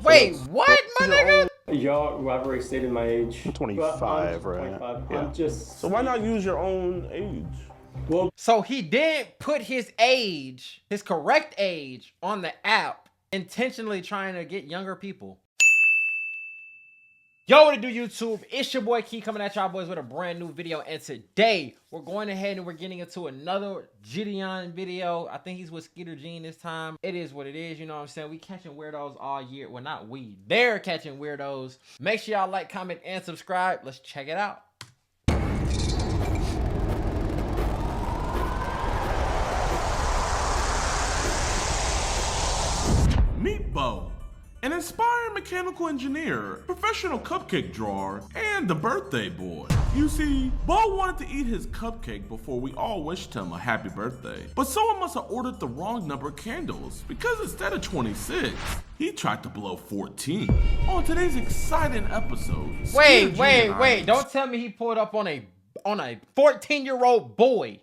Wait, what, my nigga? Y'all, I've already stated my age. I'm 25, right? 25. Yeah. I'm just. So why not use your own age? Well, So he didn't put his age, his correct age, on the app, intentionally trying to get younger people. Yo, what it do, YouTube? It's your boy Key coming at y'all boys with a brand new video, and today we're going ahead and we're getting into another Gideon video. I think he's with Skeeter Gene this time. It is what it is, you know what I'm saying? We catching weirdos all year. Well, not we. They're catching weirdos. Make sure y'all like, comment, and subscribe. Let's check it out. Meet Bo, an inspired mechanical engineer, professional cupcake drawer, and the birthday boy. You see, Bo wanted to eat his cupcake before we all wished him a happy birthday. But someone must have ordered the wrong number of candles, because instead of 26, he tried to blow 14. On today's exciting episode, Wait. Don't tell me he pulled up on a 14-year-old boy.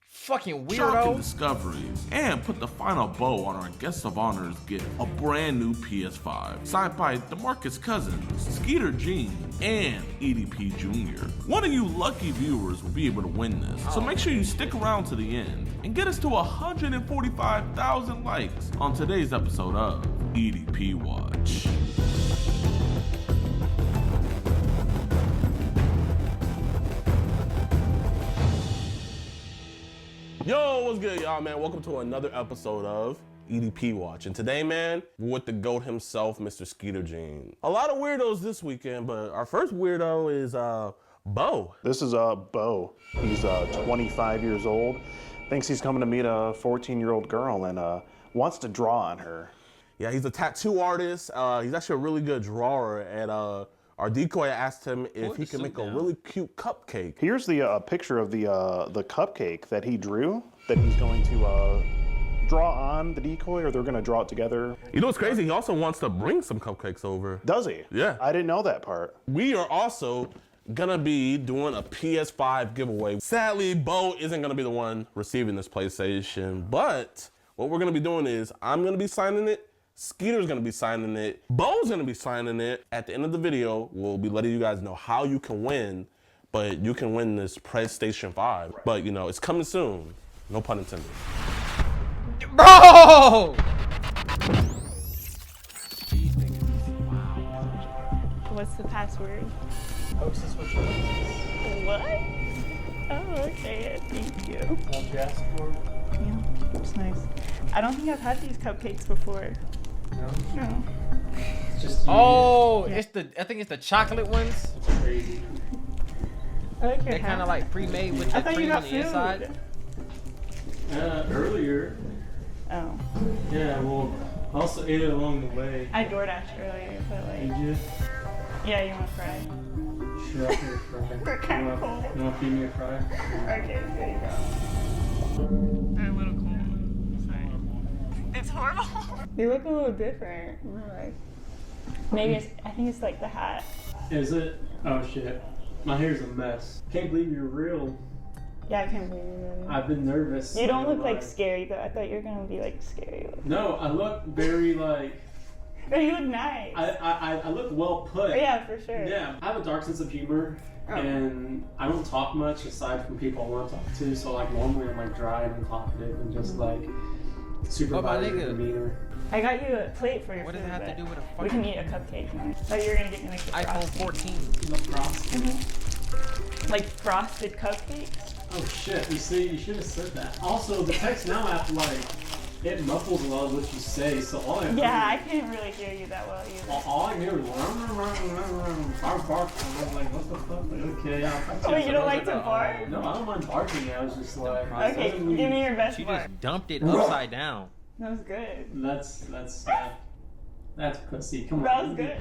Fucking shocking weirdo. discoveries, and put the final bow on our guest of honors get a brand new PS5 signed by DeMarcus Cousins, Skeeter Gene, and EDP Jr. One of you lucky viewers will be able to win this, so make sure you stick around to the end and get us to 145,000 likes on today's episode of EDP Watch. Yo, what's good, y'all, man? Welcome to another episode of EDP Watch. And today, man, we're with the GOAT himself, Mr. Skeeter Gene. A lot of weirdos this weekend, but our first weirdo is Bo. This is Bo. He's 25 years old. Thinks he's coming to meet a 14-year-old girl and wants to draw on her. Yeah, he's a tattoo artist. He's actually a really good drawer. And our decoy asked him if he could make a really cute cupcake. Here's the picture of the cupcake that he drew that he's going to draw on the decoy, or they're going to draw it together. You know what's crazy? He also wants to bring some cupcakes over. Does he? Yeah. I didn't know that part. We are also gonna be doing a PS5 giveaway. Sadly, Bo isn't gonna be the one receiving this PlayStation, but what we're gonna be doing is I'm gonna be signing it, Skeeter's gonna be signing it, Bo's gonna be signing it. At the end of the video, we'll be letting you guys know how you can win, but you can win this PlayStation 5. But you know, it's coming soon. No pun intended. Bro! What's the password? hostess with your What? Oh, okay. Thank you. for? Yeah, it's nice. I don't think I've had these cupcakes before. No. No. It's just Oh, Yeah. I think it's the chocolate ones. crazy. I like your They're kind of hat. like pre-made with I the thought you cream on got the food. inside. Earlier. Oh. Yeah, well, I also ate it along the way. I DoorDashed earlier, but Did like, you? yeah, you want fry? Sure, I'll get a fry. We're kinda cold. You want to feed me a fry? Okay, there you go. They're a little cold. Sorry. It's horrible. You look a little different. Like, maybe it's, I think it's like the hat. Is it? Oh shit. My hair's a mess. Can't believe you're real. Yeah, I can't believe you. I've been nervous. You don't look like Like- scary though. I thought you were gonna be like scary. No, I look very like. No, you look nice. I look well put. Oh, yeah, for sure. Yeah, I have a dark sense of humor, Oh. and I don't talk much aside from people I want to talk to. So like normally I'm like dry and talkative and just like supervisor nigga. demeanor. I got you a plate for your What food. does it have to but do with a we can fucking eat a cupcake. Oh, you were gonna get me like the iPhone frosted. 14? No frosting. Like frosted cupcakes? Oh shit! You see, you should have said that. Also, the text now app like it muffles a lot of what you say, so all I Yeah, I can't really hear you that well either. all I hear is bark bark. And I'm like, what the fuck? Like, okay, yeah. Oh, you don't like to bark? No, I don't mind barking. I was just like, Okay, suddenly- give me your best She bark. just dumped it upside down. That was good. That's pussy. Come on. That was good.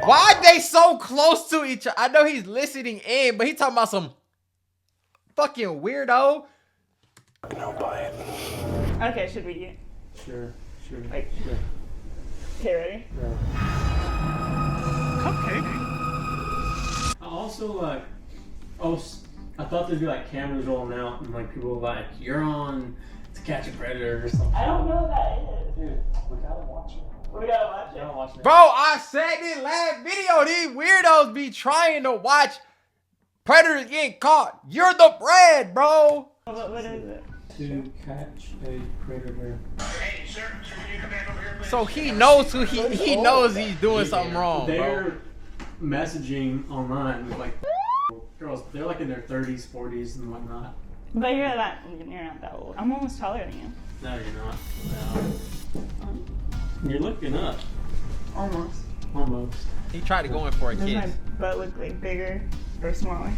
Why are they so close to each other? I know he's listening in, but he talking about some fucking weirdo. No bite. Okay, should we eat? Sure. Like- Sure. Okay, ready? I also like, I thought there'd be like cameras rolling out and like people were like, you're on catch a predator or something. I don't know what that is. Dude, we gotta watch it. We gotta watch We it. gotta watch it. Bro, I said this last video, these weirdos be trying to watch predators getting caught. You're the bread, bro. What is it? To catch a predator. So he knows who he knows he's doing something wrong, bro. They're messaging online with like girls. They're like in their 30s, 40s, and whatnot. But you're not that old. I'm almost taller than you. No, you're not. No. You're looking up. Almost. Almost. He tried to go in for a Does my kiss. butt look like bigger or smaller?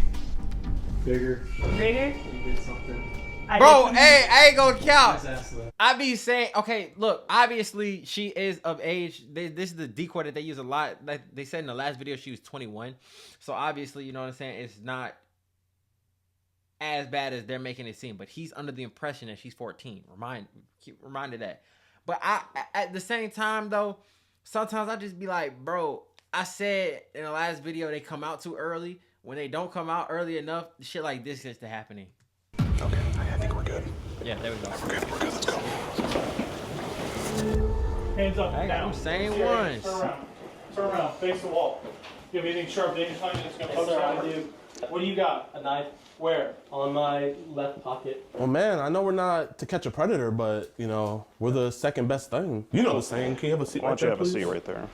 Bigger. Bigger? You did something. I Bro, did something. hey, I ain't gonna count. Nice ass though. I be saying, okay, look, obviously she is of age. This is the decoy that they use a lot. Like they said in the last video, she was 21. So obviously, you know what I'm saying? It's not as bad as they're making it seem. But he's under the impression that she's 14. Keep reminded that. But I, at the same time, though, sometimes I just be like, bro, I said in the last video they come out too early. When they don't come out early enough, shit like this is to happening. Okay, I think we're good. Yeah, there we go. We're good, let's go. Hands up. I got down. them same Here, ones. Turn around. Turn around. Face the wall. You have anything sharp, anytime that's gonna poke out? I do. What do you got? A knife. Where? On my left pocket. Well, man, I know we're not to catch a predator, but, you know, we're the second best thing. You know the saying. Can you have a seat Why right don't you there, have a please? seat right there?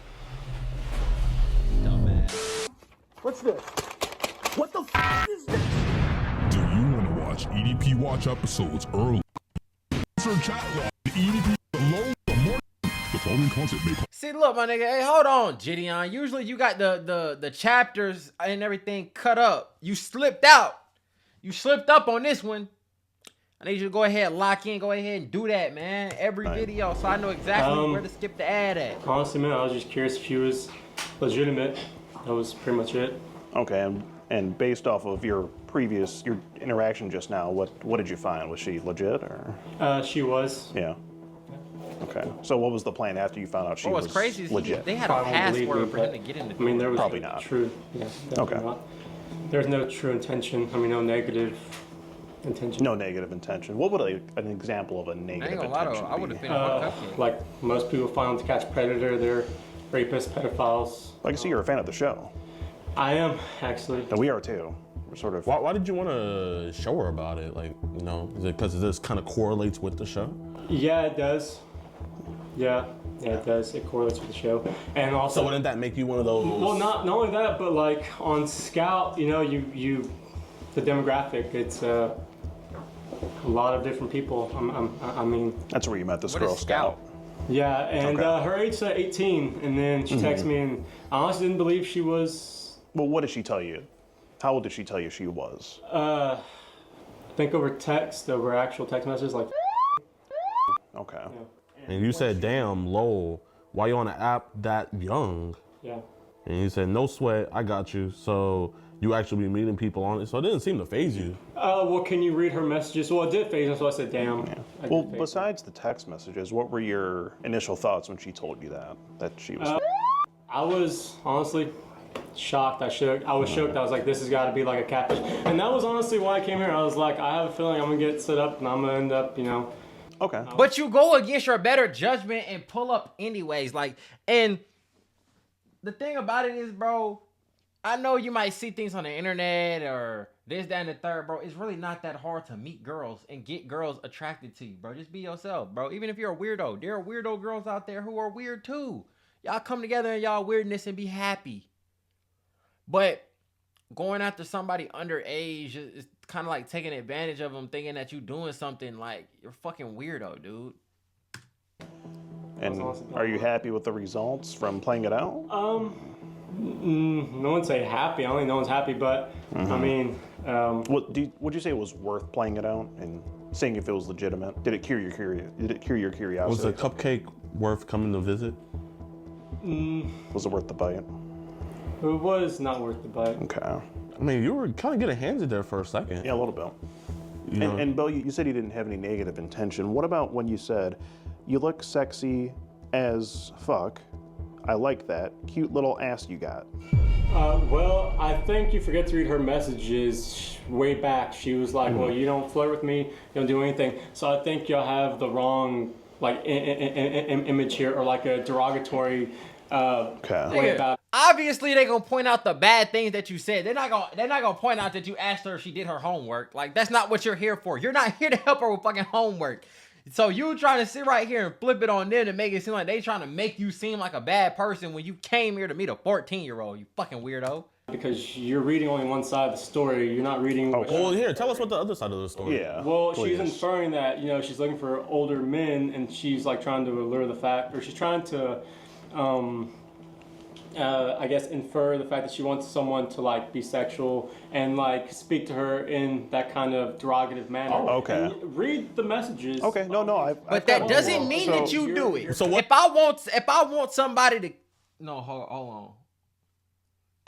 Dumbass. What's this? What the f is this? Do you want to watch EDP Watch episodes early? Search chat log the EDP below the morning. The following content may See, look, my nigga. Hey, hold on, Gideon. Usually you got the chapters and everything cut up. You slipped out. You slipped up on this one. I need you to go ahead, lock in, go ahead and do that, man. Every video, so I know exactly where to skip the ad at. Honestly, man, I was just curious if she was legitimate. That was pretty much it. Okay, and based off of your interaction just now, what did you find? Was she legit or? She was. Yeah. Okay. So what was the plan after you found out she was What's crazy is legit? they had a Probably believe password me, for him but- to get in the I mean, there was Probably not. true. Yeah, definitely Okay. not. There's no true intention. I mean, no negative intention. No negative intention. What would an example of a I ain't negative gonna lie intention though, I would have be? been a cupcake. Like most people find to catch predator, they're rapists, pedophiles. I can see you're a fan of the show. I am actually. And we are too. We're sort of. Why did you want to show her about it? Like, you know, is it because this kind of correlates with the show? Yeah, it does. Yeah, it does. It correlates with the show, and also. So wouldn't that make you one of those? Well, not only that, but like on Scout, you know, you the demographic. It's a lot of different people. I mean. That's where you met this What girl, is Scout? Yeah, and Okay. her age said 18, and then she texted me, and I honestly didn't believe she was. Well, what did she tell you? How old did she tell you she was? I think over actual text messages, like. Okay. And you said, damn, lol, why you on an app that young? Yeah. And you said, no sweat, I got you. So you actually be meeting people on it. So it didn't seem to faze you. Well, can you read her messages? Well, it did phase me, so I said, damn. I Well, did phase me. besides the text messages, what were your initial thoughts when she told you that she was? I was honestly shocked. I was shocked. I was like, this has got to be like a catfish. And that was honestly why I came here. I was like, I have a feeling I'm going to get set up and I'm going to end up, you know. Okay. But you go against your better judgment and pull up anyways. Like, and the thing about it is, bro, I know you might see things on the internet or this, that, and the third, bro. It's really not that hard to meet girls and get girls attracted to you, bro. Just be yourself, bro. Even if you're a weirdo, there are weirdo girls out there who are weird too. Y'all come together in y'all weirdness and be happy. But going after somebody underage is kind of like taking advantage of them, thinking that you doing something. Like, you're a fucking weirdo, dude. And are you happy with the results from playing it out? No one say happy. I don't think no one's happy, but I mean, Would you say it was worth playing it out and seeing if it was legitimate? Did it cure your curiosity? Was the cupcake worth coming to visit? Was it worth the bite? it was not worth the bite. Okay. I mean, you were kind of getting handsy there for a second. Yeah, a little bit. You know? And Bill, you said you didn't have any negative intention. What about when you said, you look sexy as fuck, I like that, cute little ass you got? Well, I think you forget to read her messages way back. She was like, well, you don't flirt with me, you don't do anything. So I think you'll have the wrong like image here, or like a derogatory way about. Obviously, they gonna point out the bad things that you said. They're not gonna point out that you asked her if she did her homework. Like, that's not what you're here for. You're not here to help her with fucking homework. So you trying to sit right here and flip it on them to make it seem like they trying to make you seem like a bad person when you came here to meet a 14-year-old. You fucking weirdo. Because you're reading only one side of the story. You're not reading. Well, here, tell us what the other side of the story. Yeah. Well, please. she's inferring that, you know, she's looking for older men, and she's like trying to allure the fact, or she's trying to, I guess, infer the fact that she wants someone to like be sexual and like speak to her in that kind of derogative manner. Oh, okay. And read the messages. Okay, no, But that doesn't mean that you do it. So what? If I want somebody to, no, hold on.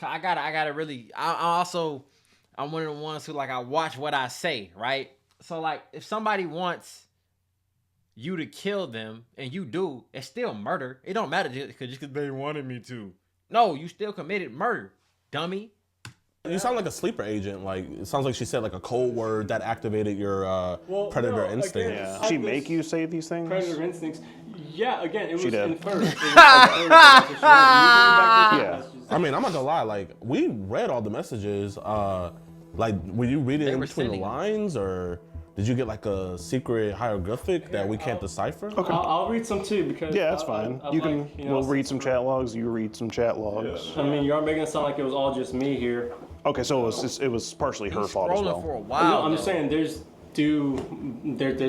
I gotta really. I'm one of the ones who like I watch what I say, right? So like, if somebody wants you to kill them and you do, it's still murder. It don't matter just because they wanted me to. No, you still committed murder, dummy. You sound like a sleeper agent. Like, it sounds like she said like a code word that activated your predator instinct. Again, Yeah. She make you say these things? Predator instincts. Yeah, again, it was did. inferred. Yeah. I mean, I'm not gonna lie. Like, we read all the messages. Like, were you reading in were between the sending them. lines, or did you get like a secret hieroglyphic that we can't decipher? Okay. I'll read some too because Yeah, that's fine. I You like, can. you know, We'll read some chat logs. You read some chat logs. I mean, you are making it sound like it was all just me here. Okay, so it was partially her fault as Scrolling for a well. while. No, I'm though. just saying there's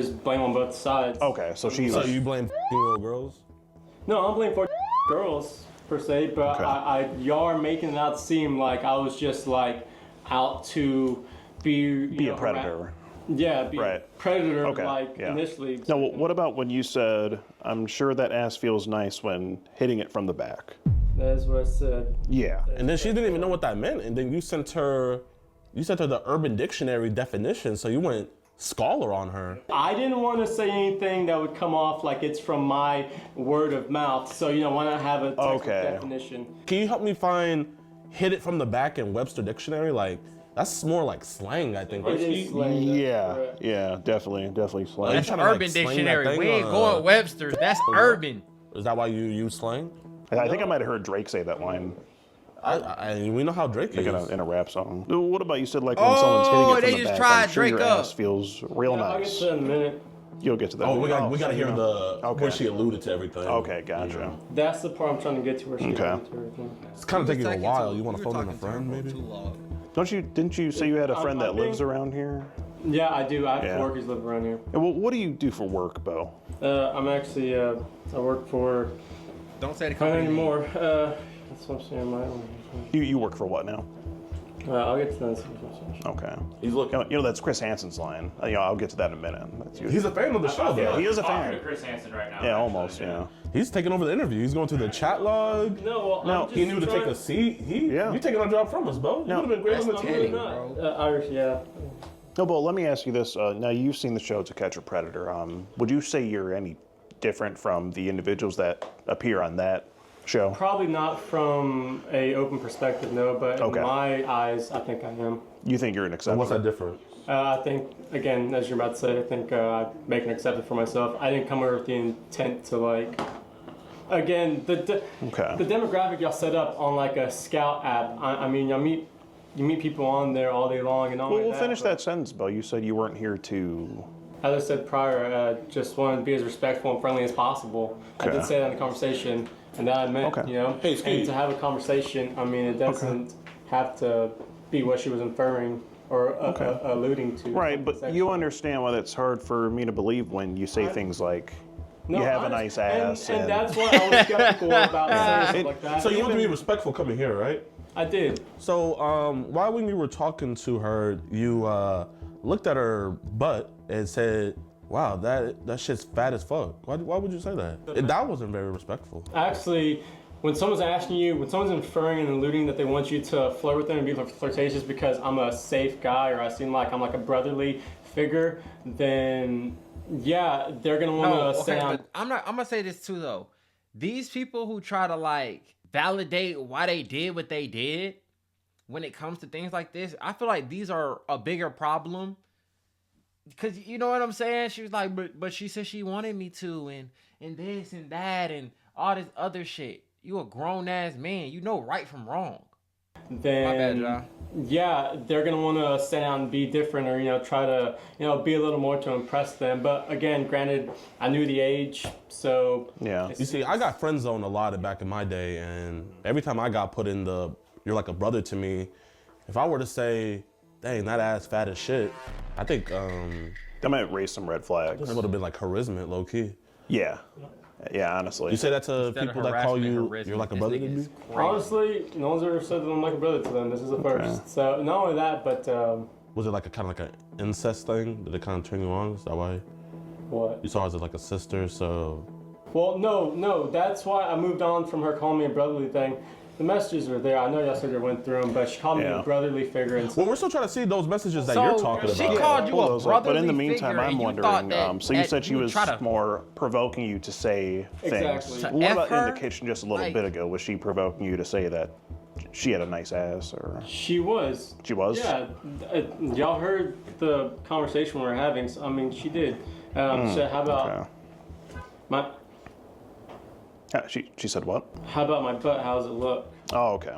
blame on both sides. Okay, so she So was. you blame little girls? No, I don't blame for girls per se, but Okay. y'all are making it out seem like I was just like out to be a predator. Yeah, be a Right. predator Okay, like yeah. initially. No, what about when you said, "I'm sure that ass feels nice when hitting it from the back"? That's what I said. Yeah. And then she didn't even know what that meant. And then you sent her the Urban Dictionary definition. So you went scholar on her. I didn't want to say anything that would come off like it's from my word of mouth. So, you know, why not have a textbook Okay. definition? Can you help me find "hit it from the back" in Webster Dictionary? Like, that's more like slang, I think. It is slang, that's Yeah, correct. yeah, definitely slang. That's trying to, like, Urban slang that Dictionary. thing, We ain't uh, going Webster's. That's urban. Is that why you use slang? I think I might have heard Drake say that line We know how Drake like is. in a rap song. What about you said like when someone's hitting it from they the just back? tried I'm sure your Drake up. ass feels real I'll get nice. to that in a minute. You'll get to that. Oh, we got to hear the Okay. where she alluded to everything. Okay, gotcha. That's the part I'm trying to get to where she Okay. got to everything. It's kind of taking a while. You want to phone in a friend, maybe? Didn't you say you had a friend that I'm lives being- around here? Yeah, I do. I have Yeah. coworkers live around here. Well, what do you do for work, Bo? I'm actually, I work for, Don't say the not company. anymore. That's what I'm saying. You work for what now? I'll get to that. Okay. He's looking. You know that's Chris Hansen's line. I'll get to that in a minute. That's you. He's a fan of the show, Yeah, though. he is a Talking to fan. Chris Hansen right now. Yeah, actually, almost. Yeah. He's taking over the interview. He's going through the chat log. No, well, No, I'm just He knew to take trying- a seat. Yeah. You taking a job from us, Bo. You No, would have been great on the that's team. kidding. Irish, yeah. No, but let me ask you this. Now you've seen the show To Catch a Predator. Would you say you're any different from the individuals that appear on that show? Probably not from a open perspective, no, but Okay. in my eyes, I think I am. You think you're an exception? What's that different? I think, again, as you're about to say, I think I make an exception for myself. I didn't come here with the intent to, like, again, the demographic y'all set up on, like, a scout app, I mean, you meet people on there all day long and all Well, like we'll finish but that sentence, Bo. You said you weren't here to. As I said prior, just wanted to be as respectful and friendly as possible. I Okay. did say that in the conversation, and that I meant, Okay. you know, Hey, Steve. and to have a conversation, I mean, it doesn't have to be what she was inferring or alluding to. Right, but Sexual. you understand why it's hard for me to believe when you say things like, No, you have I a nice understand, ass. and that's why I was skeptical about saying stuff like that. So you want to be Even- respectful coming here, right? I did. So why when you were talking to her, you looked at her butt and said, "Wow, that shit's fat as fuck." Why would you say that? That wasn't very respectful. Actually, when someone's asking you, when someone's inferring and alluding that they want you to flirt with them and be flirtatious because I'm a safe guy or I seem like I'm like a brotherly figure, then yeah, they're gonna want to say but I'm gonna say this too though. These people who try to like validate why they did what they did, when it comes to things like this, I feel like these are a bigger problem. Cause you know what I'm saying? She was like, but she said she wanted me to, and this and that and all this other shit. You a grown ass man, you know right from wrong. Then My bad, John. Yeah, they're gonna want to stand out and be different, or try to be a little more to impress them. But again, granted, I knew the age, so yeah. You see, I got friend zoned a lot back in my day, and every time I got put in the "you're like a brother to me," if I were to say, "Dang, that ass fat as shit," I think That might raise some red flags. it would have been like harassment, low key. Yeah. Yeah, honestly. You say that to Instead of people that call you, harassment, "You're like a this brother to nigga me"? is crazy. honestly, no one's ever said that I'm like a brother to them. This is the first. So not only that, but Was it like a kind of like an incest thing? Did it kind of turn you on? Is that why what? you saw her as like a sister? So Well, no. That's why I moved on from her calling me a brotherly thing. The messages are there. I know yesterday went through them, but she called me a brotherly figure. And well, we're still trying to see those messages that So, you're talking she about. called you Pull a those up. But in the brotherly meantime, figure, I'm and you thought wondering. that- So you that said she you was try to- more provoking you to say Exactly. things. To What F about in her? the kitchen just a little Like- bit ago? Was she provoking you to say that she had a nice ass, or she was. she was? Yeah, y'all heard the conversation we were having. So, I mean, she did. She said, "How about Okay. my She said what? How about my butt? How's it look?" Oh, okay.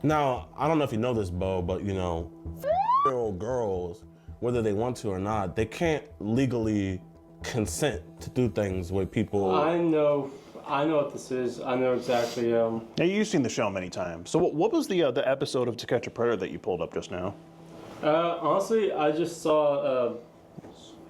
Now, I don't know if you know this, Bo, but year-old girls, whether they want to or not, they can't legally consent to do things with people. I know what this is. I know exactly. Now you've seen the show many times. So what was the episode of To Catch a Predator that you pulled up just now? Honestly, I just saw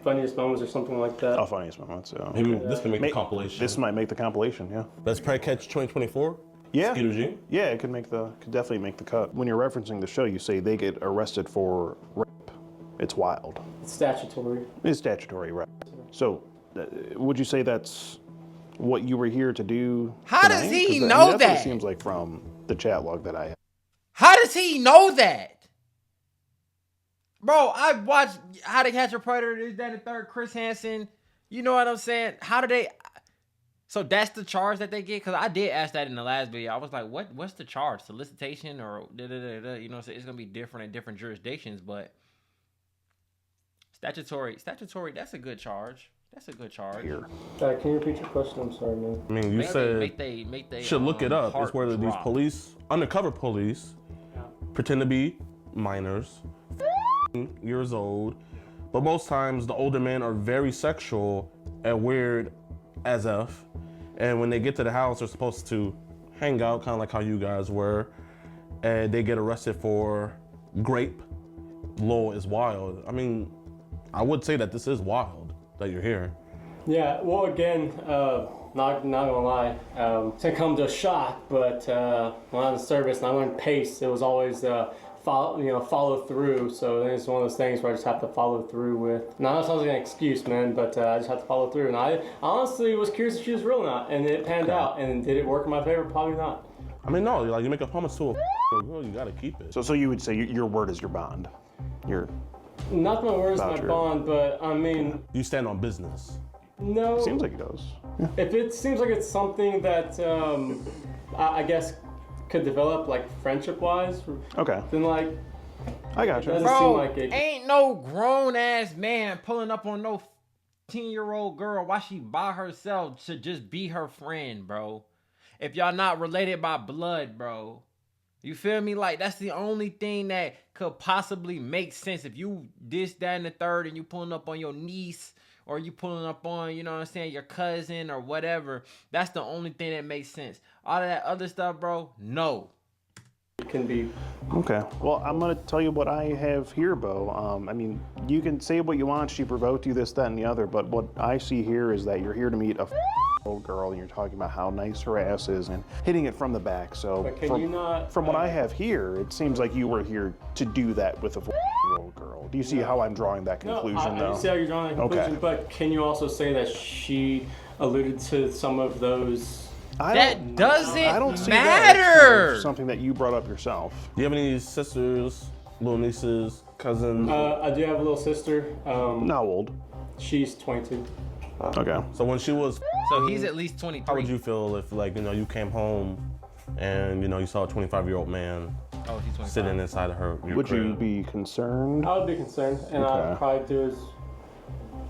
funniest moments or something like that. Oh, funniest moments. Yeah. Maybe this can make the compilation. This might make the compilation. Yeah. Best Prey Catch 2024? Yeah. Skeeter G? Yeah, it could definitely make the cut. When you're referencing the show, you say they get arrested for rape. It's wild. It's statutory. It's statutory rape. So, would you say that's what you were here to do? How does tonight? he 'Cause know that's what that? it seems like from the chat log that I have. How does he know that? Bro, I watched How to Catch a Predator, this, that, and the third, Chris Hansen. You know what I'm saying? How do they... So that's the charge that they get? Because I did ask that in the last video. I was like, what's the charge? Solicitation or da-da-da-da? You know, so it's going to be different in different jurisdictions, but statutory, that's a good charge. That's a good charge. Here. Can you repeat your question? I'm sorry, man. I mean, you said Make they should look it up. It's heart where these drop. police, undercover police, pretend to be minors, years old, but most times the older men are very sexual and weird as F. And when they get to the house, they're supposed to hang out, kind of like how you guys were, and they get arrested for grape. Law is wild. I mean, I would say that this is wild that you're here. Yeah. Well, again, not gonna lie. It's gonna come to a shock, but when I was in service and I learned pace, it was always follow through. So I think it's one of those things where I just have to follow through with. Now that sounds like an excuse, man, but I just have to follow through. And I honestly was curious if she was real or not, and it panned out. And did it work in my favor? Probably not. I mean, no, like you make a promise to a girl, you gotta keep it. So you would say your word is your bond. Not my words, my Voucher. bond, but I mean, You stand on business. no. Seems like he does. If it seems like it's something that I guess could develop like friendship-wise, Okay. then like I got you. Doesn't Bro, seem like it. ain't no grown-ass man pulling up on no 10-year-old girl while she by herself to just be her friend, bro. If y'all not related by blood, bro. You feel me? Like, that's the only thing that could possibly make sense. If you this, that, and the third, and you pulling up on your niece, or you pulling up on, you know what I'm saying, your cousin, or whatever, that's the only thing that makes sense. All of that other stuff, bro, no. it can be. Okay. Well, I'm going to tell you what I have here, Bo. I mean, you can say what you want. She provoked you, this, that, and the other. But what I see here is that you're here to meet a old girl, and you're talking about how nice her ass is and hitting it from the back. So But can you not? from what I have here, it seems like you were here to do that with a 4-year-old girl. Do you see how I'm drawing that conclusion, I though? see how you're drawing that conclusion, Okay. but can you also say that she alluded to some of those? That doesn't I don't see matter. that as something that you brought up yourself. Do you have any sisters, little nieces, cousins? I do have a little sister. How old? She's 22. Okay. So when she was, So he's at least how would 23. you feel if, like, you came home and, you saw a 25-year-old man Oh, she's 25. sitting inside of her. Would you be concerned? I would be concerned, and Okay. I'd probably do as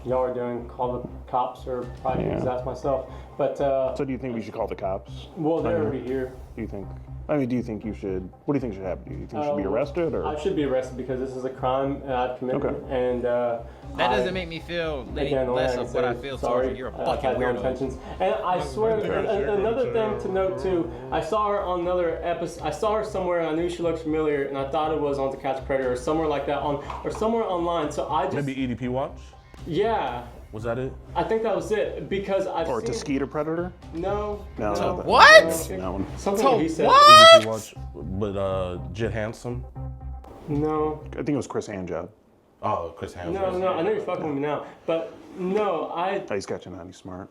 y'all are doing, call the cops, or probably Yeah. use that myself. But So do you think we should call the cops? well, they're on you? already here. Do you think? I mean, do you think you should? What do you think should happen? Do you think you should be arrested or? I should be arrested because this is a crime I've committed, Okay. and That doesn't make me feel any less of what I feel towards you. You're a fucking had no weirdo. intentions. And I swear, another thing to note too, I saw her on another episode. I saw her somewhere, and I knew she looked familiar, and I thought it was on To Catch a Predator or somewhere like that or somewhere online. So I just Maybe EDP Watch? yeah. Was that it? I think that was it because I've Or seen to skeet a predator? no. No. that- What? That one. Something So that he said. what? EDP Watch with Jit Handsome. No. I think it was Chris Handjob. Oh, Chris Handsome. No, I know you're fucking with me now, but no, Oh, he's catching on. He's smart.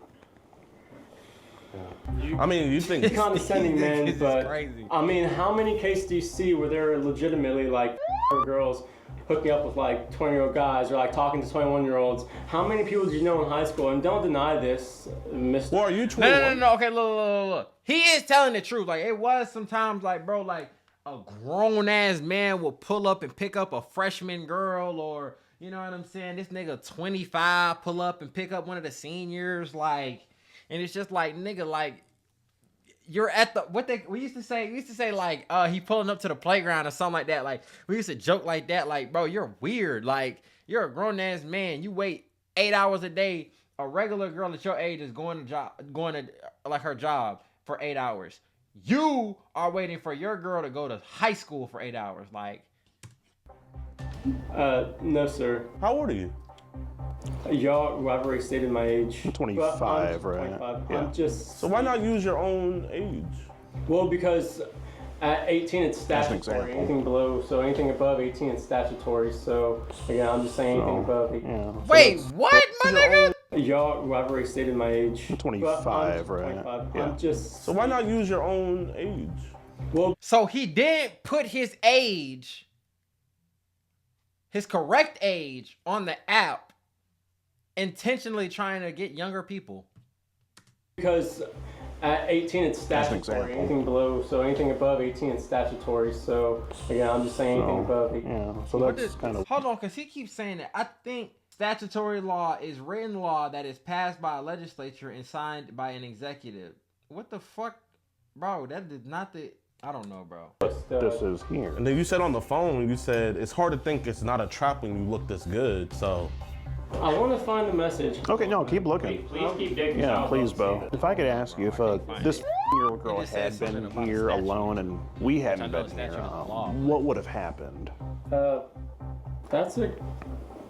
I mean, you think condescending, man, This is but crazy. I mean, how many cases do you see where there are legitimately like girls hooking up with like 20-year-old guys or like talking to 21-year-olds? How many people did you know in high school? And don't deny this, Mr. Well, are you 21? No. Okay, look. He is telling the truth. Like, it was sometimes like, bro, like a grown ass man will pull up and pick up a freshman girl, or you know what I'm saying? This nigga 25 pull up and pick up one of the seniors, like, and it's just like, nigga, like, you're at the we used to say like he pulling up to the playground or something like that. Like, we used to joke like that, like, bro, you're weird. Like, you're a grown ass man. You wait 8 hours a day. A regular girl at your age is going to like her job for 8 hours. You are waiting for your girl to go to high school for 8 hours. Like, No, sir. How old are you? Y'all, I've already stated my age. 25, But I'm right? 25. Yeah. I'm just So why not use your own age? well because at 18 it's That's an statutory. example. Anything below, so anything above 18 is statutory. So again, I'm just saying anything above 18. Yeah. wait, what, my nigga? Y'all, I've already stated my age. 25, But I'm just right? 25. Yeah. I'm just So why not use your own age? well. So he didn't put his age, his correct age, on the app, intentionally trying to get younger people. Because at 18 it's That's an statutory. example. Anything below, so anything above 18 is statutory. So again, I'm just saying anything above 18. Yeah. So What that's did- kind of. Hold on, because he keeps saying that. I think statutory law is written law that is passed by a legislature and signed by an executive. What the fuck? Bro, that is not the... I don't know, bro. This is here. And then you said on the phone, you said it's hard to think it's not a trap when you look this good. So I want to find the message. Okay, no, keep looking. Please keep digging. Yeah, please, Bo. If I could ask you, if this year old girl just said had been something about here statute. alone and we hadn't know been statute here, of the law. what would have happened? That's a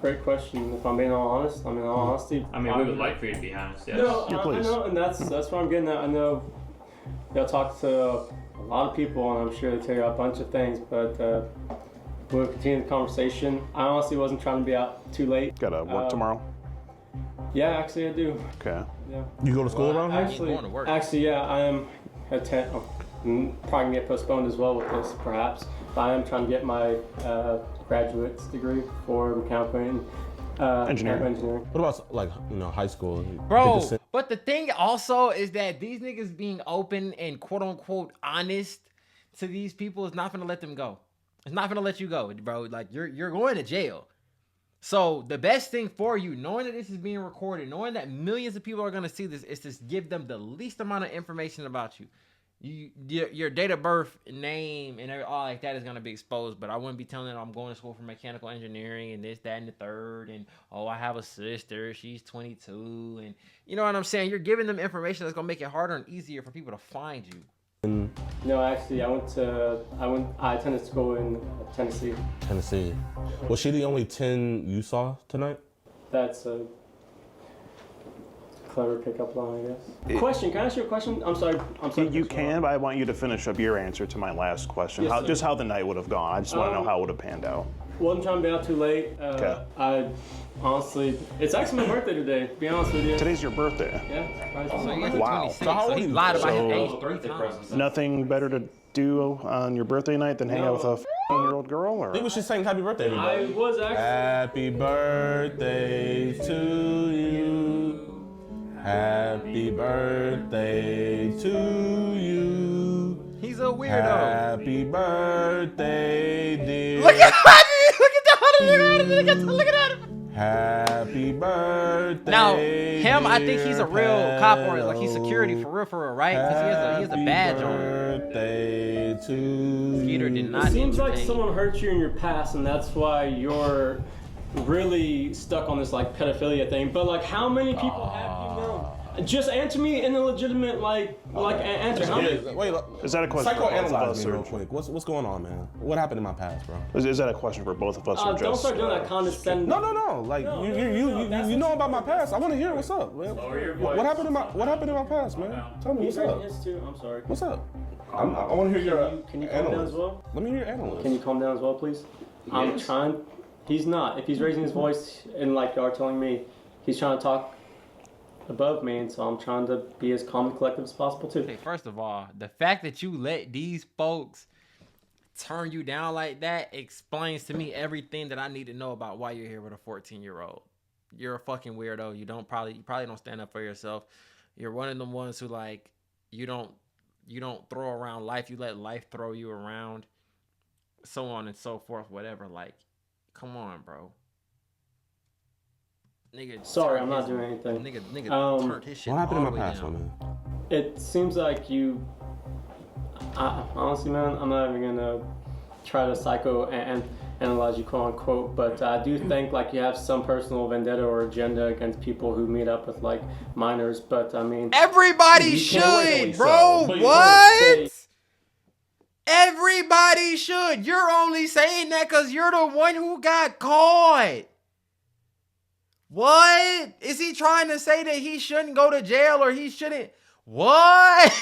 great question. If I'm being all honest, I mean, in all honesty, I mean, we would like for you to be honest. Yes. No, Yeah, I please. know, and that's what I'm getting at. I know y'all talk to a lot of people, and I'm sure they tell you a bunch of things, but we'll continue the conversation. I honestly wasn't trying to be out too late. Got to work tomorrow? Yeah, actually, I do. Okay. Yeah. you go to school around here? Actually, going to work. yeah, I am. Probably gonna get postponed as well with this, perhaps. But I am trying to get my graduate's degree for mechanical Engineering. What about like high school? Bro, Think it's- but the thing also is that these niggas being open and quote unquote honest to these people is not gonna let them go. It's not gonna let you go, bro. Like, you're going to jail. So the best thing for you, knowing that this is being recorded, knowing that millions of people are gonna see this, is to give them the least amount of information about you. Your date of birth, name, and all like that is gonna be exposed. But I wouldn't be telling them I'm going to school for mechanical engineering and this, that, and the third. And oh, I have a sister, she's 22, and you know what I'm saying. You're giving them information that's gonna make it harder and easier for people to find you. No, actually, I attended school in Tennessee. Tennessee. Was she the only 10 you saw tonight? That's a clever pickup line, I guess. Question, can I ask you a question? I'm sorry. You can, but I want you to finish up your answer to my last question. Yes, sir. Just how the night would have gone. I just want to know how it would have panned out. Wasn't trying to be out too late. Okay. I honestly, it's actually my birthday today, to be honest with you. Today's your birthday. Yeah. So surprisingly. you're Wow. 26, So how so old he are you? lied about his So- age 3 times. Nothing better to do on your birthday night than hang out with a 15-year-old girl? Or? Maybe we should sing happy birthday to you. I was actually. Happy birthday to you. Happy birthday to you. He's a weirdo. Happy birthday, dear. Look at that. Look at him. Happy birthday. Now, him, I think he's a real cop or like he's Pedo. security for real, right? Because he has a badge on. Birthday to Skeeter did you. not It seems like entertain. someone hurt you in your past, and that's why you're really stuck on this like pedophilia thing. But like, how many people have you known? Just answer me in a legitimate answer. How many? Wait, Is that a question for both of psychoanalyze us? me real Or, quick. What's going on, man? What happened in my past, bro? is that a question for both of us? Or Don't just, start doing that condescending. No. Like you know about my past. I want to hear what's up, man. What happened in my past, man? Tell me what's up. His too. I'm sorry. What's up? I want to hear your Can you calm down analyst. as well? Let me hear your analyst. Can you calm down as well, please? I'm trying. He's not. If he's raising his voice and like you are telling me, he's trying to talk above me, and so I'm trying to be as calm and collective as possible too. Hey, first of all, the fact that you let these folks turn you down like that explains to me everything that I need to know about why you're here with a 14-year-old. You're a fucking weirdo. You probably don't stand up for yourself. You're one of them ones who like you don't throw around life. You let life throw you around, so on and so forth. Whatever. Like, come on, bro. Nigga, Sorry, I'm not doing anything. Nigga turned his shit What happened all in the my way past, down. man? It seems like you. Honestly, man, I'm not even gonna try to analyze you, quote unquote. But I do think like you have some personal vendetta or agenda against people who meet up with like minors. But I mean, Everybody You can't should, bro. so, but you can't What? Everybody should. You're only saying that because you're the one who got caught. What? Is he trying to say that he shouldn't go to jail or he shouldn't? What?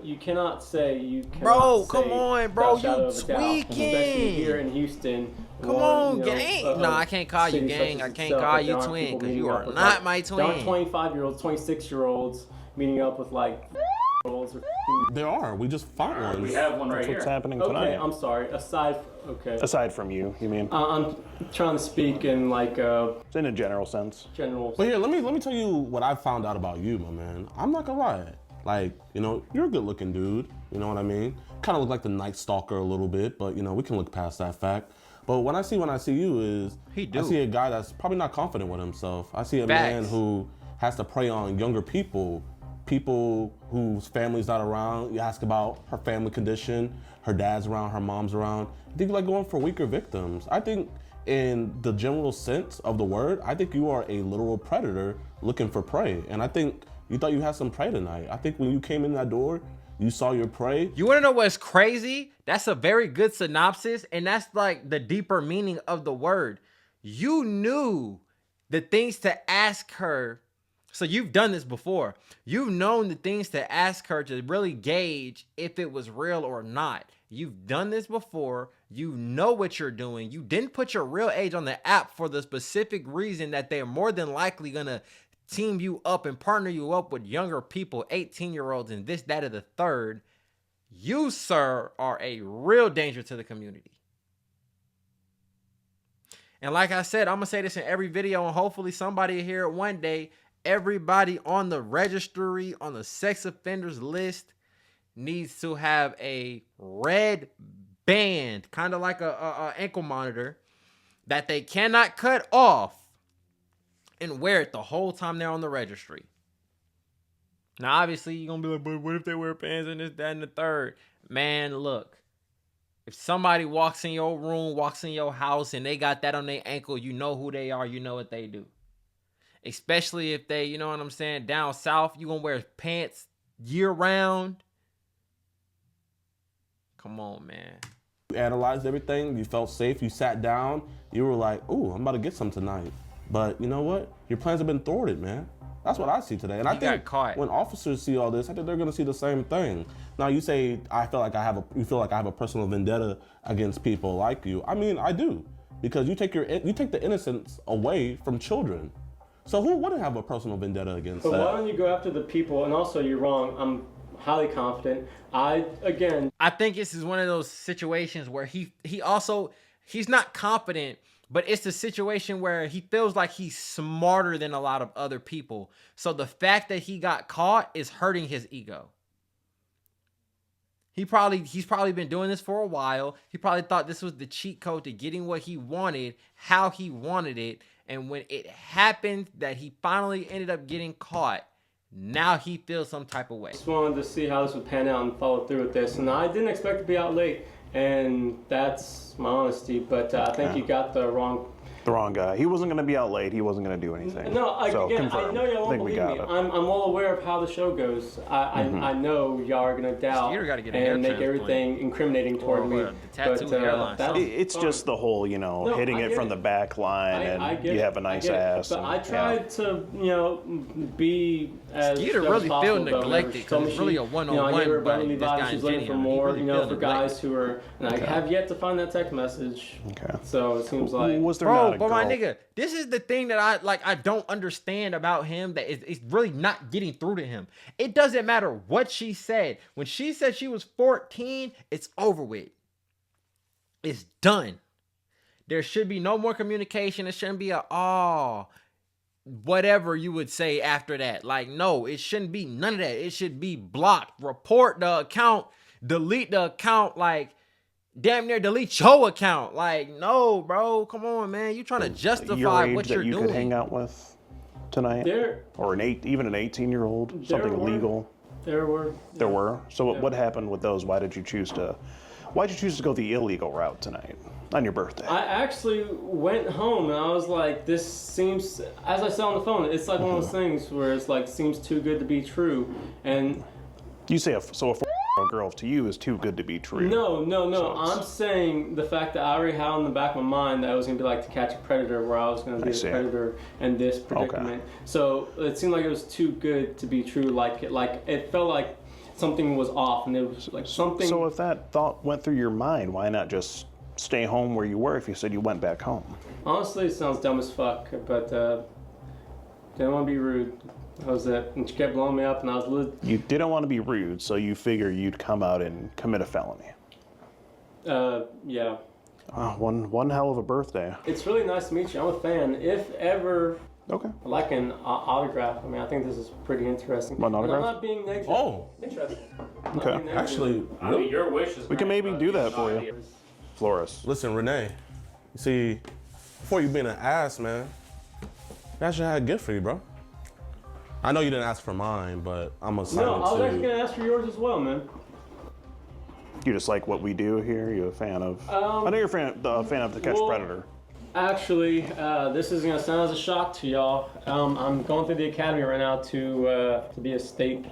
You cannot say you cannot Bro, say come on, bro, without shadow you of a doubt, especially tweaking. here in Houston. Come on, gang. No, I can't call you city such gang. as I can't itself, call that you there aren't twin people because meeting you up are with, not like, my There aren't twin. 25-year-olds, 26-year-olds meeting up with like olds or. There are. We just fought one. We have one right That's what's here. happening Okay, tonight. I'm sorry. Aside from you mean? I'm trying to speak in like It's in a general sense. general. But here, let me tell you what I found out about you, my man. I'm not gonna lie. Like, you know, you're a good looking dude. You know what I mean? Kind of look like the Night Stalker a little bit, but you know, we can look past that fact. But when I see you is I see a guy that's probably not confident with himself. I see a man who has to prey on younger people whose family's not around. You ask about her family condition, her dad's around, her mom's around. I think you like going for weaker victims. I think in the general sense of the word, I think you are a literal predator looking for prey. And I think you thought you had some prey tonight. I think when you came in that door, you saw your prey. You want to know what's crazy? That's a very good synopsis, and that's like the deeper meaning of the word. You knew the things to ask her. So you've done this before. You've known the things to ask her to really gauge if it was real or not. You've done this before. You know what you're doing. You didn't put your real age on the app for the specific reason that they're more than likely going to team you up and partner you up with younger people, 18-year-olds and this, that, or the third. You, sir, are a real danger to the community. And like I said, I'm going to say this in every video, and hopefully somebody will hear it one day. Everybody on the registry, on the sex offenders list, needs to have a red band, kind of like a ankle monitor, that they cannot cut off and wear it the whole time they're on the registry. Now, obviously, you're going to be like, but what if they wear pants and this, that, and the third? Man, look. If somebody walks in your room, walks in your house, and they got that on their ankle, you know who they are. You know what they do. Especially if they, you know what I'm saying, down south, you going to wear pants year-round. Come on, man. You analyzed everything. You felt safe. You sat down. You were like, ooh, I'm about to get some tonight. But you know what? Your plans have been thwarted, man. That's what I see today. And I think when officers see all this, I think they're gonna see the same thing. Now you say you feel like I have a personal vendetta against people like you. I mean, I do. Because you take the innocence away from children. So who wouldn't have a personal vendetta against But that? why don't you go after the people? And also, you're wrong. I'm highly confident. I think this is one of those situations where he's not confident, but it's the situation where he feels like he's smarter than a lot of other people. So the fact that he got caught is hurting his ego. He's probably been doing this for a while. He probably thought this was the cheat code to getting what he wanted, how he wanted it. And when it happened that he finally ended up getting caught, now he feels some type of way. Just wanted to see how this would pan out and follow through with this. And I didn't expect to be out late, and that's my honesty. But I think you got the wrong guy. He wasn't going to be out late. He wasn't going to do anything. No, again, I know y'all won't believe me. I'm well aware of how the show goes. I know y'all are going to doubt and make everything incriminating toward me. But it's just the whole, hitting it from the back line and you have a nice ass. But I tried to, be as Skeeter really feel neglected because it's really a one-on-one, but this guy she's looking for more, for guys who are, and I have yet to find that text message. Okay. So it seems like. Was there not a but my girl? nigga, this is the thing that I don't understand about him, that it's really not getting through to him. It doesn't matter what she said. When she said she was 14, it's over with. It's done. There should be no more communication. It shouldn't be whatever you would say after that. Like, no, it shouldn't be none of that. It should be blocked. Report the account. Delete the account. Like, damn near delete your account. Like, no, bro. Come on, man. You trying to justify what you're doing. Your age that you could hang out with tonight? Or even an 18-year-old? Something legal? There were. So what happened with those? Why'd you choose to go the illegal route tonight on your birthday? I actually went home and I was like, this seems, as I said on the phone, it's like one of those things where it's like, seems too good to be true. And you say a 4-year-old girl to you is too good to be true. No. So I'm saying the fact that I already had in the back of my mind that I was going to be like To Catch a Predator, where I was going to be the predator in this predicament. Okay. So it seemed like it was too good to be true. Like it felt like something was off, and it was like something. So if that thought went through your mind, why not just stay home where you were if you said you went back home? Honestly, it sounds dumb as fuck, but didn't want to be rude. That was it. And she kept blowing me up, and I was You didn't want to be rude, so you figure you'd come out and commit a felony. Yeah. One hell of a birthday. It's really nice to meet you. I'm a fan. If ever. Okay. Like an autograph. I mean, I think this is pretty interesting. An autograph? I'm not being negative. Oh. Interesting. Okay. Actually, I mean, your wish is. We can maybe do that for you. Flores. Listen, Renee. You see, before you being an ass, man, I actually had a gift for you, bro. I know you didn't ask for mine, but I'm gonna sign it too. No, I was actually gonna ask for yours as well, man. You just like what we do here? You a fan of? I know you're a fan of To Catch a Predator. Actually, this is gonna sound as a shock to y'all. I'm going through the academy right now to be a state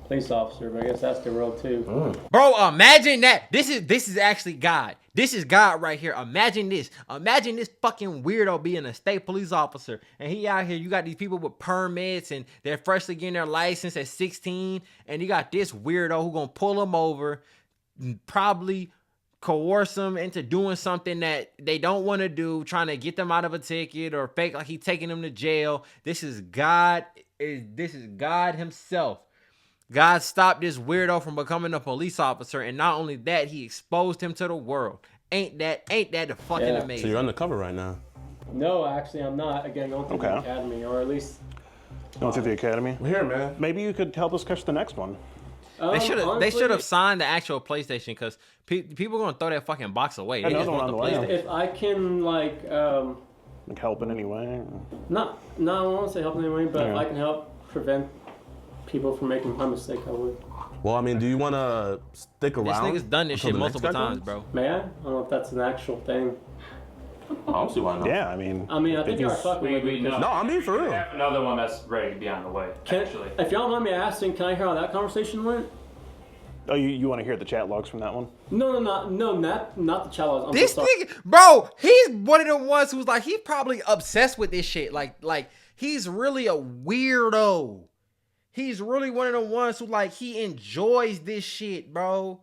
police officer, but I guess that's the road too. Bro, imagine that. This is actually God. This is God right here. Imagine this. Imagine this fucking weirdo being a state police officer. And he out here, you got these people with permits and they're freshly getting their license at 16. And you got this weirdo who gonna pull them over, probably coerce them into doing something that they don't want to do, trying to get them out of a ticket or fake like he's taking them to jail. This is God. This is God himself. God stopped this weirdo from becoming a police officer, and not only that, he exposed him to the world. Ain't that the fucking amazing? So you're undercover right now? No, actually, I'm not. Again, going through the academy, or at least going through the academy. We're here, man. Maybe you could help us catch the next one. They should have signed the actual PlayStation, because people are gonna throw that fucking box away. Another one on the way. If I can like help in any way. No, I don't want to say help in any way, but if I can help prevent people from making my mistake, I would. Well, I mean, do you want to stick around? This nigga's done this shit multiple times, bro. May I? I don't know if that's an actual thing. I don't see why not. Yeah, I mean, I think you're fucking with me. No, I mean, for real. We have another one that's ready to be on the way, actually. If y'all mind me asking, can I hear how that conversation went? Oh, you want to hear the chat logs from that one? No, not the chat logs. This nigga, bro, he's one of the ones who's like, he's probably obsessed with this shit. Like he's really a weirdo. He's really one of the ones who, like, he enjoys this shit, bro.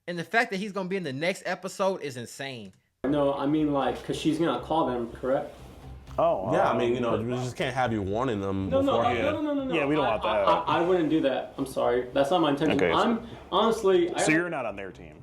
And the fact that he's gonna be in the next episode is insane. No, I mean, like, because she's gonna call them, correct? Oh, yeah. I mean, we just can't have you warning them beforehand. No. Yeah, we don't want that. I wouldn't do that. I'm sorry. That's not my intention. Okay, I'm honestly. So you're not on their team?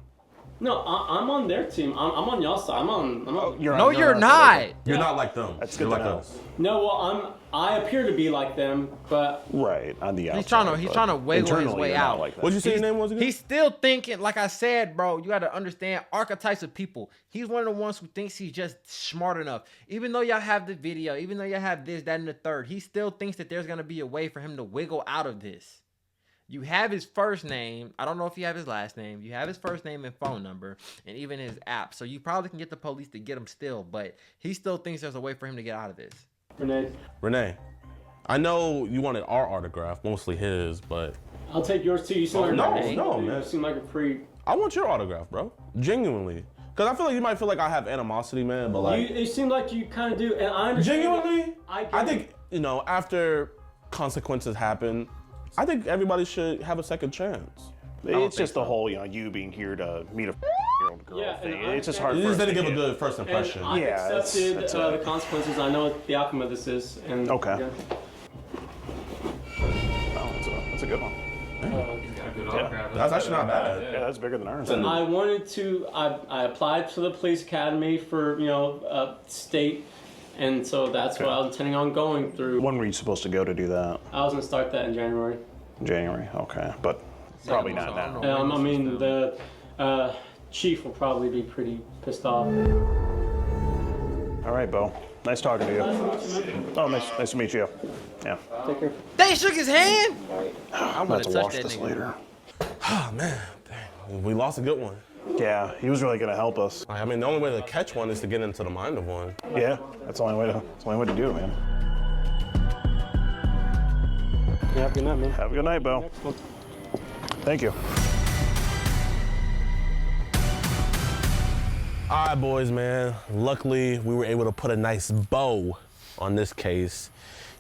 No, I'm on their team. I'm on y'all's side. I'm on. No, you're You're not like them. That's You're good like to know. us. No, well, I appear to be like them, but Right, on the outside. He's trying to wiggle his internally, way you're not out. like that. What'd you say your name was again? He's still thinking, like I said, bro, you got to understand archetypes of people. He's one of the ones who thinks he's just smart enough. Even though y'all have the video, even though y'all have this, that, and the third, he still thinks that there's going to be a way for him to wiggle out of this. You have his first name. I don't know if you have his last name. You have his first name and phone number and even his app. So you probably can get the police to get him still, but he still thinks there's a way for him to get out of this. Renee, I know you wanted our autograph, mostly his, but I'll take yours too. You seem like no, man. man. You seem like a pretty. I want your autograph, bro. Genuinely. Because I feel like you might feel like I have animosity, man, but like... It seems like you kind of do, and I understand. Genuinely, I think, it. you know, after consequences happen, I think everybody should have a second chance. It's just the whole, you being here to meet a year-old girl Yeah, thing. and It's just I hard You for just us didn't to give a get. good first impression. And I've Yeah, accepted that's the consequences. I know what the outcome of this is. And Okay. yeah. Oh, that's a good one. He's got a good autograph. That's actually not bad. Yeah, that's bigger than ours. I wanted to. I applied to the police academy for state, and so that's what I was intending on going through. When were you supposed to go to do that? I was gonna start that in January. January, okay, but probably not now. I mean, the chief will probably be pretty pissed off. All right, Bo. Nice talking to you. Oh, nice to meet you. Yeah. Take care. They shook his hand. I'm about to wash this later. Oh, man. Dang. We lost a good one. Yeah, he was really gonna help us. I mean, the only way to catch one is to get into the mind of one. Yeah, that's the only way to do it, man. Yeah, have a good night, man. Have a good night, Bo. Thank you. All right, boys, man. Luckily, we were able to put a nice bow on this case.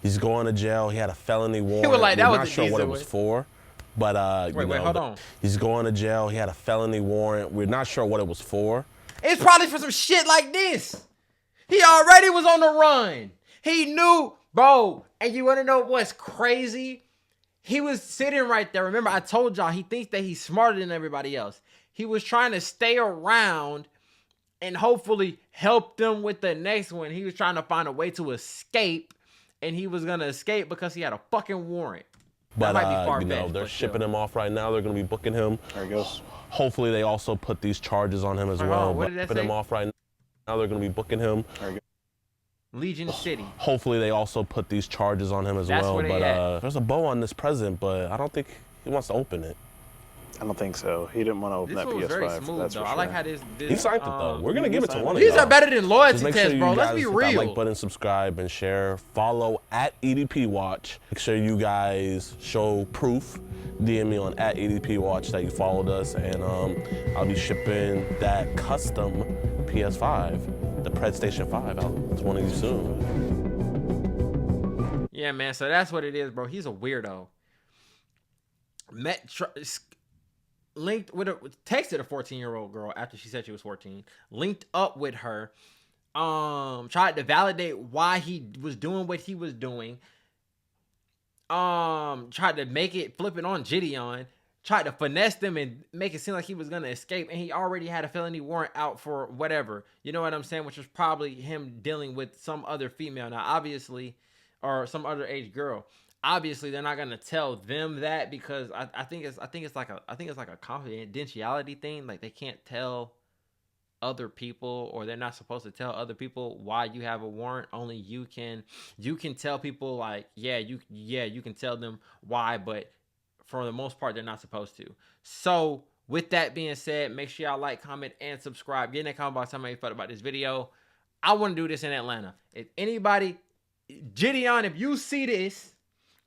He's going to jail. He had a felony warrant. was like, that We're was not a sure what it decent was way. for, but Wait, hold on. He's going to jail. He had a felony warrant. We're not sure what it was for. It's probably for some shit like this. He already was on the run. He knew, bro. And you want to know what's crazy? He was sitting right there. Remember, I told y'all he thinks that he's smarter than everybody else. He was trying to stay around and hopefully help them with the next one. He was trying to find a way to escape, and he was gonna escape because he had a fucking warrant. But That might be far-fetched, they're but shipping still. him off right now. They're going to be booking him. There he goes. Hopefully, they also put these charges on him as Hold well. on, what did that Shipping him say? off right now. They're going to be booking him. Legion City. Hopefully, they also put these charges on him as That's well. where they But at. there's a bow on this present, but I don't think he wants to open it. I don't think so. He didn't want to open This that one was very PS5. smooth, That's though. for I sure. like how this He signed it though. We're gonna give it to one of These y'all. are better than loyalty Just make tests, sure bro. you Let's guys be hit that real. like button, subscribe, and share. Follow at EDP Watch. Make sure you guys show proof. DM me on at EDP Watch that you followed us, and I'll be shipping that custom PS5, the Pred Station 5, out to one of you soon. Yeah, man. So that's what it is, bro. He's a weirdo. Linked with texted a 14-year-old girl after she said she was 14. Linked up with her. Tried to validate why he was doing what he was doing. Tried to flip it on Gideon. Tried to finesse them and make it seem like he was gonna escape, and he already had a felony warrant out for whatever. You know what I'm saying? Which was probably him dealing with some other female. Now, obviously, or some other age girl. Obviously, they're not gonna tell them that because I think it's like a confidentiality thing. Like they can't tell other people, or they're not supposed to tell other people why you have a warrant. Only you can tell people like, you can tell them why, but for the most part, they're not supposed to. So with that being said, make sure y'all like, comment, and subscribe. Get in the comment box how you felt about this video. I want to do this in Atlanta. If anybody, Gideon, if you see this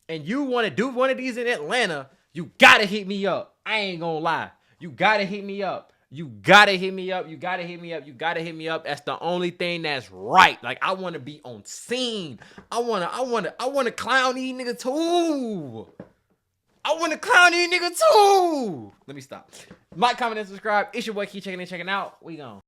and you want to do one of these in Atlanta, you gotta hit me up. I ain't gonna lie. You gotta hit me up. You gotta hit me up. You gotta hit me up. You gotta hit me up. That's the only thing that's right. Like I want to be on scene. I want to clown these niggas too. I want to clown these niggas too. Let me stop. Like, comment, and subscribe. It's your boy Key checking in, checking out. We gone.